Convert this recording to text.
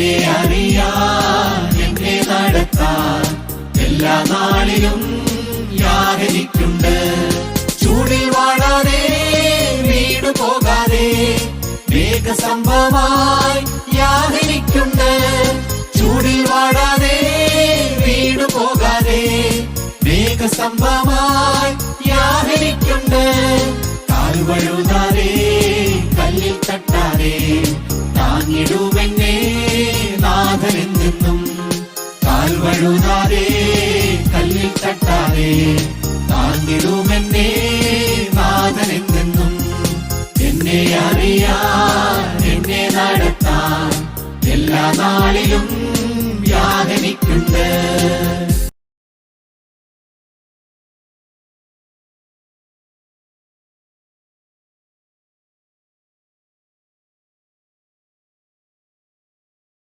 എന്നെ അറിയാൻ എന്നെ നടത്താൻ എല്ലാ നാളിലും യാചിക്കുണ്ട്. ചൂടിൽ വാടാതെ വീണു പോകാതെ മേഘസ്തംഭമായി യാചിക്കുണ്ട്. ചൂടിൽ വാടാതെ വീണു പോകാതെ മേഘസ്തംഭമായി യാചിക്കുണ്ട്. കാൽവഴുതാതെ കല്ലിൽ തട്ടാതെ താങ്ങിടുമെന്നെ നാഥനെന്നും. കാൽവഴുതാതെ കല്ലിൽ തട്ടാതെ താങ്ങിടുമെന്നെ നാഥനെന്നും. എന്നെ അറിയാൻ എന്നെ നടത്താൻ എല്ലാ നാളിലും യാചിക്കുണ്ട്.